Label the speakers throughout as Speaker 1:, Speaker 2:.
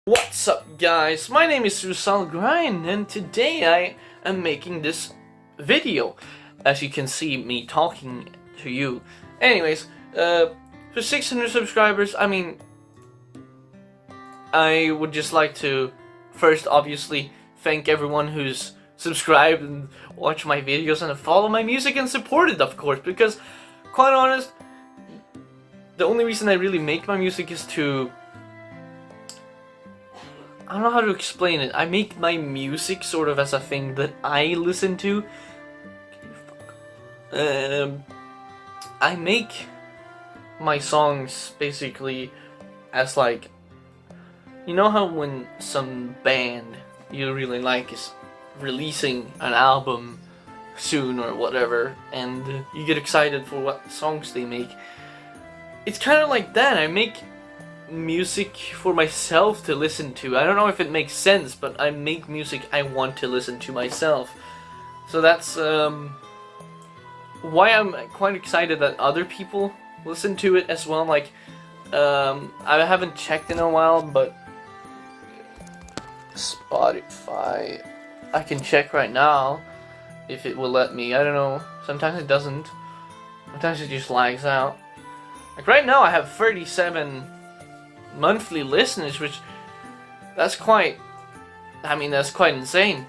Speaker 1: What's up, guys? My name is Susal Grind, and today I am making this video. As you can see me talking to you. Anyways, for 600 subscribers, I would just like to first obviously thank everyone who's subscribed and watched my videos and follow my music and support it, of course, because, quite honest, the only reason I really make my music is to... I don't know how to explain it. I make my music sort of as a thing that I listen to. I make my songs basically as like... You know how when some band you really like is releasing an album soon or whatever, and you get excited for what songs they make? It's kind of like that. I make music for myself to listen to. I don't know if it makes sense, but I make music I want to listen to myself. So that's why I'm quite excited that other people listen to it as well. Like, I haven't checked in a while, but Spotify, I can check right now if it will let me. I don't know. Sometimes it doesn't. Sometimes it just lags out. Like right now I have 37 monthly listeners, which that's quite insane.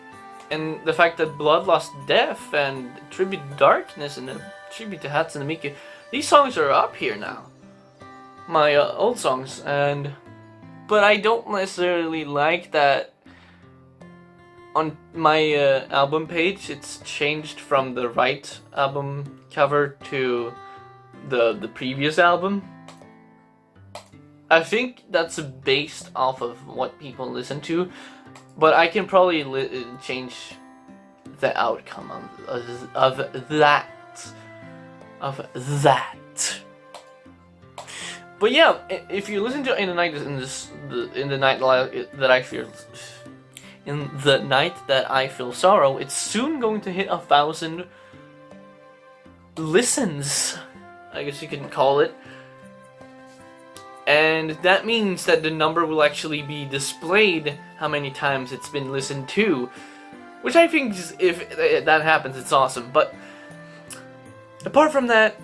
Speaker 1: And the fact that Bloodlust Death and Tribute to Darkness and the Tribute to Hatsune Miku, these songs are up here now. My old songs, but I don't necessarily like that on my album page it's changed from the right album cover to the previous album. I think that's based off of what people listen to, but I can probably change the outcome of that. But yeah, if you listen to In the Night That I Feel Sorrow, it's soon going to hit 1,000 listens, I guess you can call it. And that means that the number will actually be displayed how many times it's been listened to. Which I think, if that happens, it's awesome. But apart from that,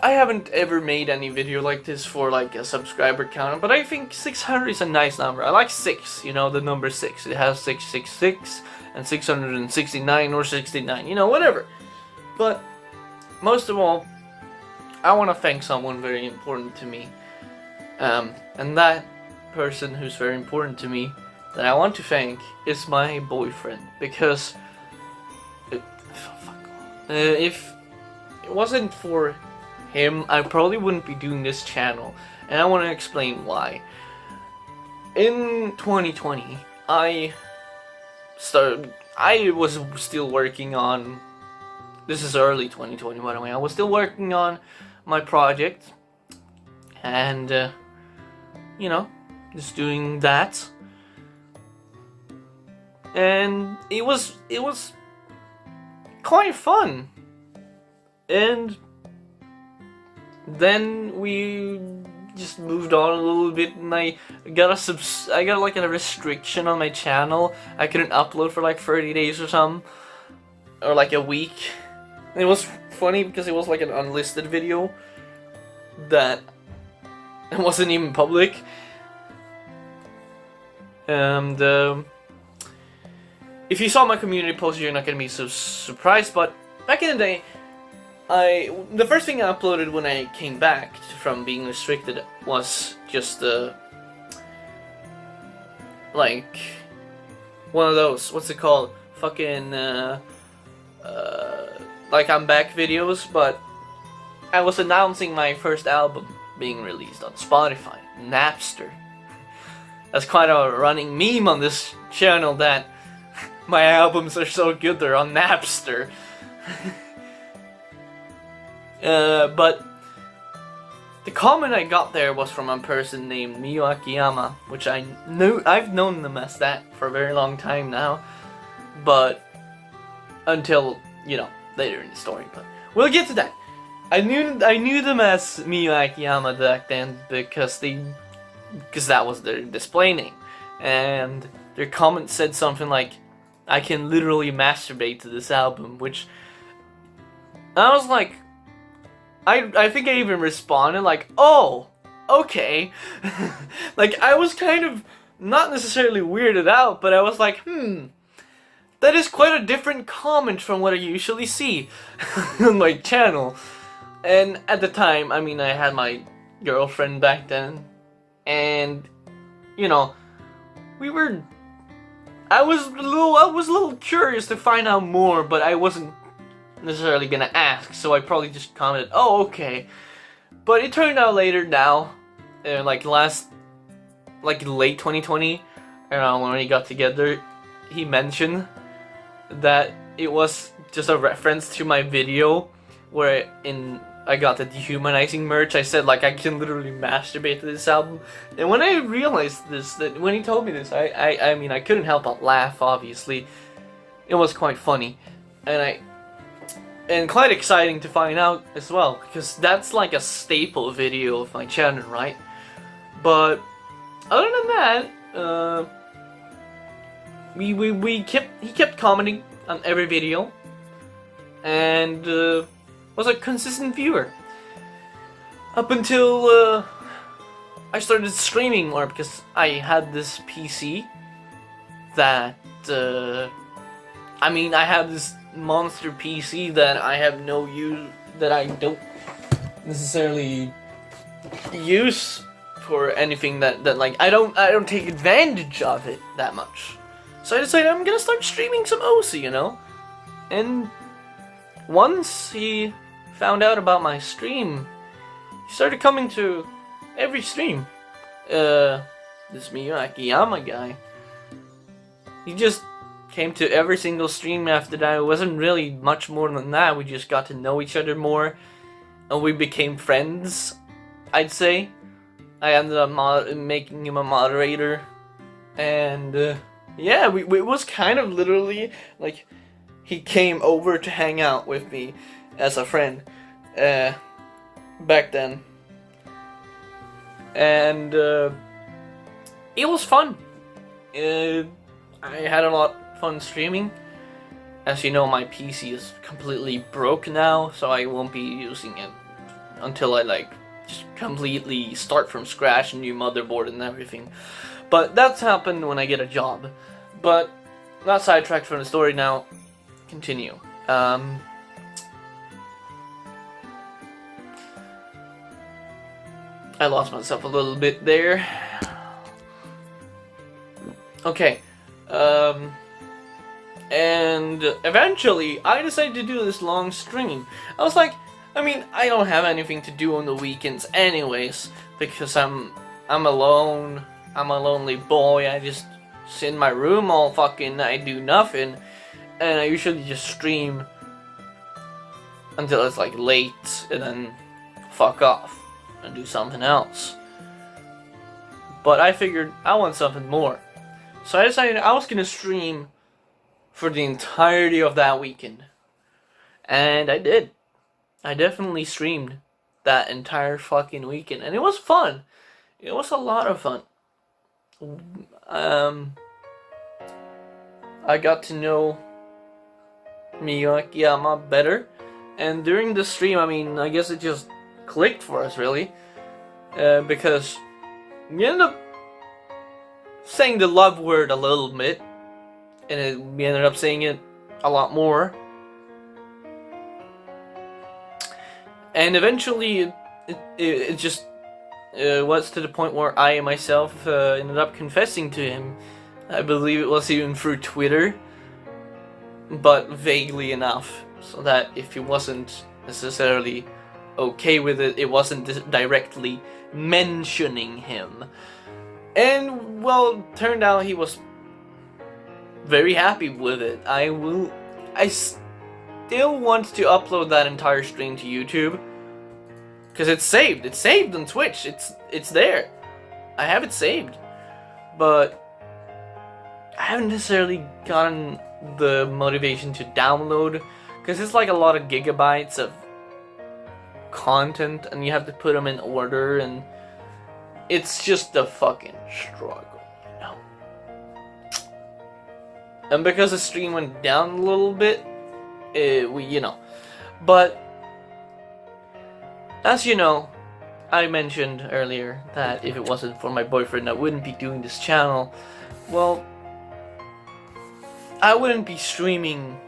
Speaker 1: I haven't ever made any video like this for like a subscriber count. But I think 600 is a nice number. I like 6, you know, the number 6. It has 666 and 669 or 69, you know, whatever. But most of all, I want to thank someone very important to me. And that person who's very important to me that I want to thank is my boyfriend, because if it wasn't for him, I probably wouldn't be doing this channel, and I want to explain why. In 2020, I was still working on, this is early 2020 by the way, I was still working on my project, and you know, just doing that, and it was quite fun. And then we just moved on a little bit, and I got like a restriction on my channel. I couldn't upload for like 30 days or something, or like a week. And it was funny because it was like an unlisted video that it wasn't even public. And if you saw my community post, you're not gonna be so surprised, but back in the day, the first thing I uploaded when I came back from being restricted was just like one of those, what's it called, fucking like I'm back videos, but I was announcing my first album being released on Spotify, Napster. That's quite a running meme on this channel, that my albums are so good they're on Napster. But the comment I got there was from a person named Miyu Akiyama, which I've known them as that for a very long time now, but until, you know, later in the story, but we'll get to that. I knew them as Miyu Akiyama back then because that was their display name. and their comment said something like, "I can literally masturbate to this album," which I was like, I think I even responded like, "Oh, okay." Like, I was kind of not necessarily weirded out, but I was like, that is quite a different comment from what I usually see on my channel. And at the time, I mean, I had my girlfriend back then, and you know, I was a little curious to find out more, but I wasn't necessarily gonna ask, so I probably just commented, "Oh, okay." But it turned out later now, like late 2020, when we got together, he mentioned that it was just a reference to my video where I got the Dehumanizing merch. I said, like, I can literally masturbate to this album. And when I realized this, that when he told me this, I mean, I couldn't help but laugh, obviously. It was quite funny. And quite exciting to find out as well, because that's like a staple video of my channel, right? But other than that, he kept commenting on every video, and was a consistent viewer up until I started streaming more, because I had this PC that I mean, I have this monster PC that I have no use, that I don't necessarily use for anything that like I don't take advantage of it that much. So I decided I'm gonna start streaming some OC, you know? And once he found out about my stream, he started coming to every stream. This Miyu Akiyama guy, he just came to every single stream after that. It wasn't really much more than that. We just got to know each other more, and we became friends, I'd say. I ended up making him a moderator, and yeah, it was kind of literally like he came over to hang out with me as a friend back then, and it was fun. I had a lot of fun streaming. As you know, my PC is completely broke now, so I won't be using it until I like just completely start from scratch, a new motherboard and everything. But that's happened when I get a job. But not sidetracked from the story now. Continue. I lost myself a little bit there. Okay. And eventually I decided to do this long stream. I was like, I mean, I don't have anything to do on the weekends anyways, because I'm alone. I'm a lonely boy. I just sit in my room all fucking night, do nothing, and I usually just stream until it's like late, and then fuck off and do something else. But I figured I want something more, so I decided I was gonna stream for the entirety of that weekend, and I did. I definitely streamed that entire fucking weekend, and it was fun. It was a lot of fun. I got to know Miyu Akiyama better, and during the stream, I mean, I guess it just clicked for us, really, because we ended up saying the love word a little bit, and we ended up saying it a lot more. And eventually, it just was to the point where I myself ended up confessing to him. I believe it was even through Twitter, but vaguely enough, so that if he wasn't necessarily okay with it, it wasn't directly mentioning him. And, well, turned out he was very happy with it. I still want to upload that entire stream to YouTube, because it's saved. It's saved on Twitch. It's there. I have it saved, but I haven't necessarily gotten the motivation to download, because it's like a lot of gigabytes of content, and you have to put them in order, and it's just a fucking struggle, you know. and because the stream went down a little bit, But as you know, I mentioned earlier that if it wasn't for my boyfriend, I wouldn't be doing this channel. Well, I wouldn't be streaming.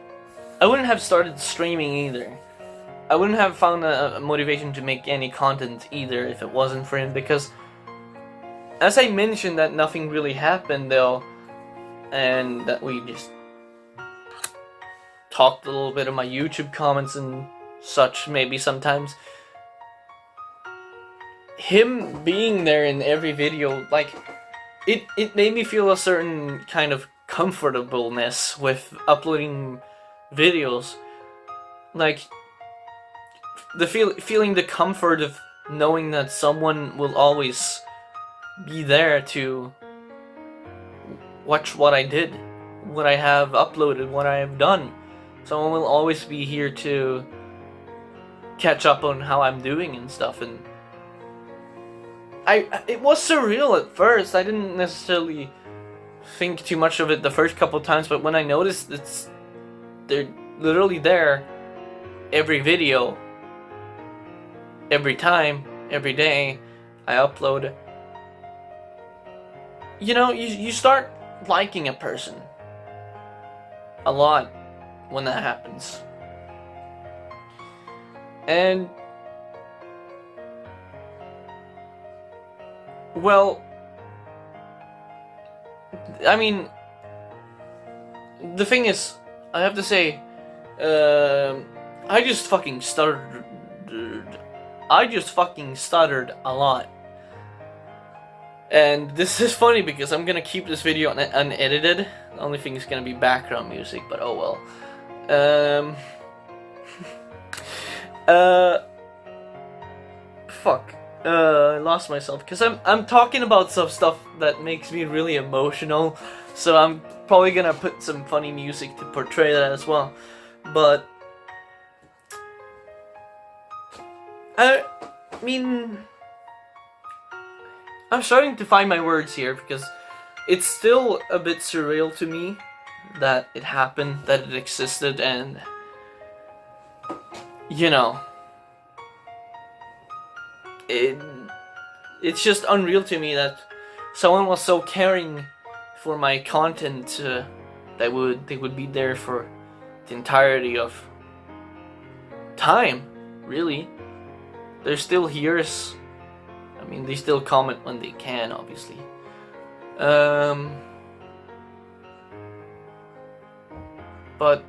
Speaker 1: I wouldn't have started streaming either. I wouldn't have found a motivation to make any content either if it wasn't for him, because as I mentioned that nothing really happened though, and that we just talked a little bit of my YouTube comments and such maybe sometimes. Him being there in every video, like, it made me feel a certain kind of comfortableness with uploading videos. Like, the feeling the comfort of knowing that someone will always be there to watch what I did, what I have uploaded, what I have done. Someone will always be here to catch up on how I'm doing and stuff, and it was surreal at first. I didn't necessarily think too much of it the first couple times, but when I noticed they're literally there every video, every time, every day I upload, you start liking a person a lot when that happens. And well, I mean, the thing is, I have to say, I just fucking stuttered. I just fucking stuttered a lot. And this is funny because I'm gonna keep this video unedited. The only thing is gonna be background music, but oh well. Fuck. I lost myself because I'm talking about some stuff that makes me really emotional, so I'm probably gonna put some funny music to portray that as well. But I mean, I'm starting to find my words here because it's still a bit surreal to me that it happened, that it existed, and it's just unreal to me that someone was so caring for my content that they would be there for the entirety of time. Really, they're still here. I mean, they still comment when they can, obviously. But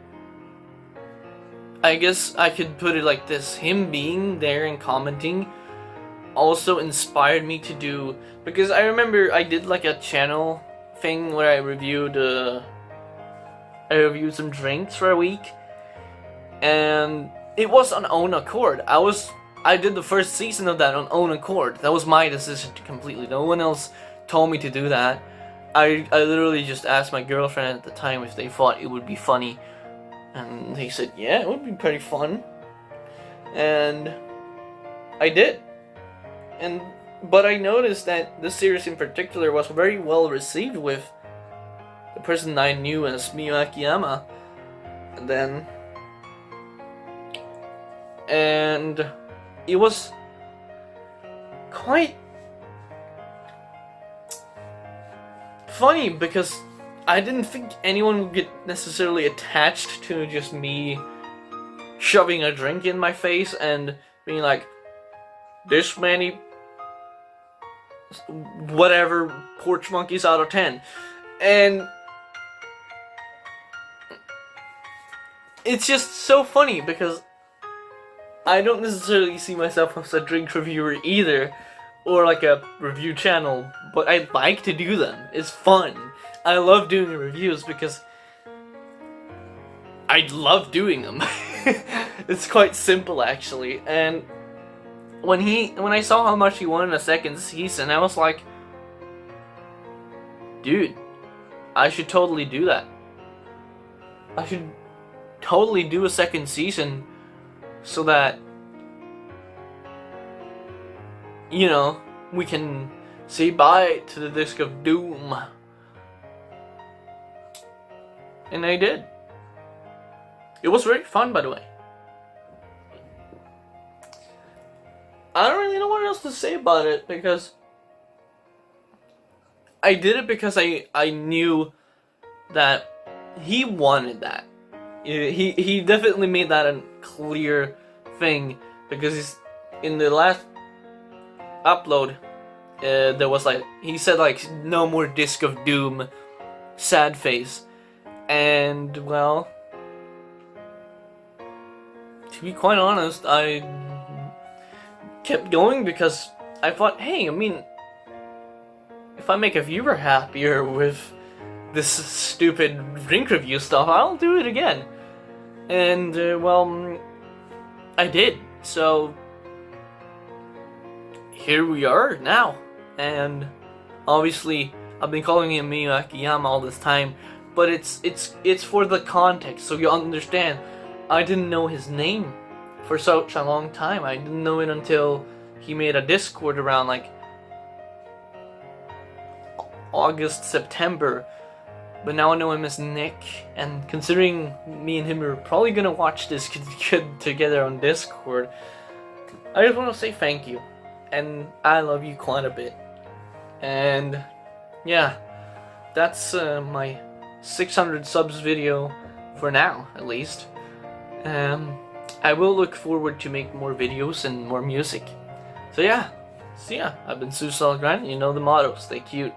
Speaker 1: I guess I could put it like this: him being there and commenting also inspired me to do, because I remember I did like a channel thing where I reviewed some drinks for a week, and it was on own accord. I did the first season of that on own accord. That was my decision completely. No one else told me to do that. I literally just asked my girlfriend at the time if they thought it would be funny, and they said yeah, it would be pretty fun, and I did. But I noticed that this series in particular was very well received with the person I knew as Miyu Akiyama, and it was quite funny because I didn't think anyone would get necessarily attached to just me shoving a drink in my face and being like, this many whatever porch monkeys out of 10. And it's just so funny because I don't necessarily see myself as a drink reviewer either, or like a review channel, but I like to do them. It's fun. I love doing reviews because I love doing them. It's quite simple actually. And when I saw how much he wanted a second season, I was like, dude, I should totally do that. I should totally do a second season so that, we can say bye to the Disc of Doom. And I did. It was very fun, by the way. I don't really know what else to say about it, because I did it because I knew that he wanted that. He definitely made that a clear thing, because in the last upload, there was like, he said like, no more Disc of Doom, sad face. And well, to be quite honest, I kept going because I thought, hey, I mean, if I make a viewer happier with this stupid drink review stuff, I'll do it again. And well, I did. So here we are now. And obviously, I've been calling him Miyu Akiyama all this time, but it's for the context, so you understand. I didn't know his name for such a long time. I didn't know it until he made a Discord around like August, September. But now I know him as Nick, and considering me and him are probably gonna watch this together on Discord, I just want to say thank you, and I love you quite a bit. And yeah, that's my 600 subs video for now, at least. I will look forward to make more videos and more music. So yeah, see ya. I've been Susalgran. You know the motto: stay cute.